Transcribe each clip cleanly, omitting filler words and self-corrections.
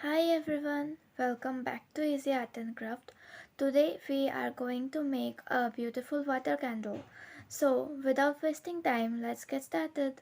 Hi everyone, welcome back to Easy Art and Craft. Today we are going to make a beautiful water candle. So, without wasting time, let's get started.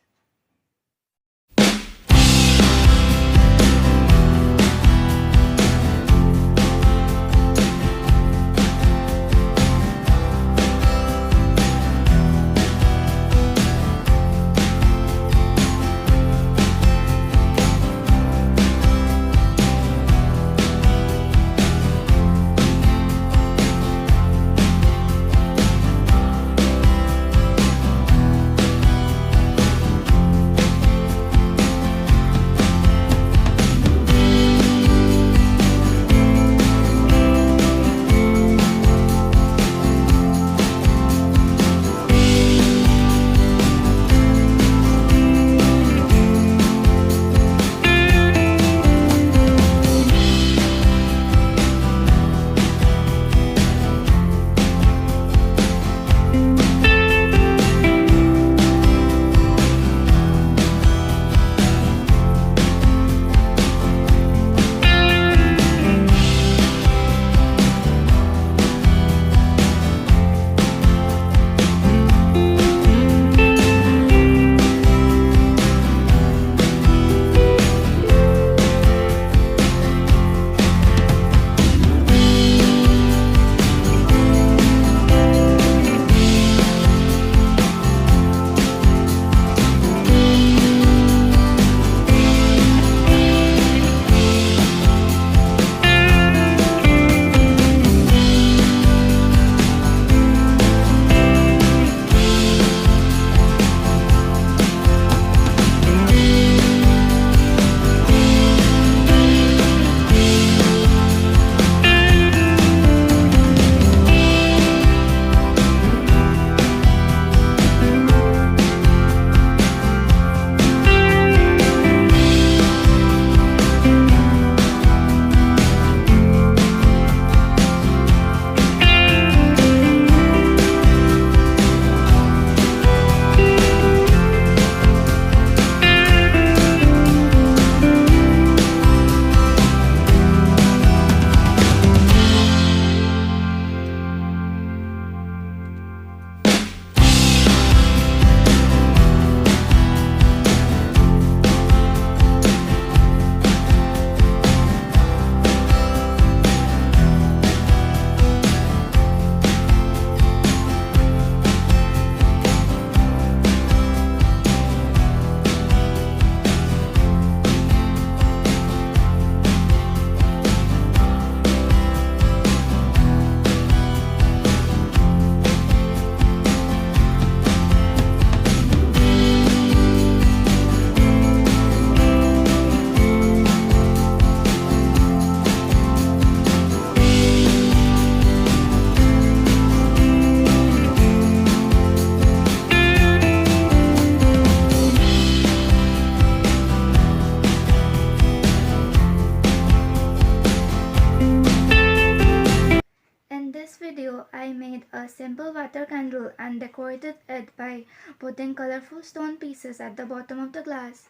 In this video, I made a simple water candle and decorated it by putting colorful stone pieces at the bottom of the glass.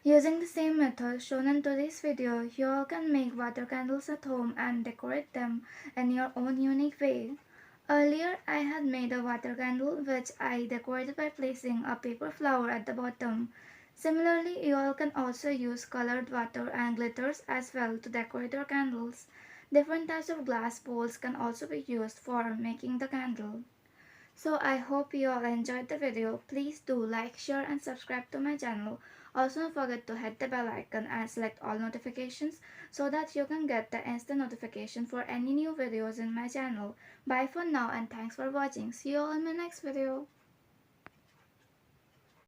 Using the same method shown in today's video, you all can make water candles at home and decorate them in your own unique way. Earlier, I had made a water candle which I decorated by placing a paper flower at the bottom. Similarly, you all can also use colored water and glitters as well to decorate your candles. Different types of glass bowls can also be used for making the candle. So I hope you all enjoyed the video. Please do like, share and subscribe to my channel. Also don't forget to hit the bell icon and select all notifications so that you can get the instant notification for any new videos in my channel. Bye for now and thanks for watching. See you all in my next video.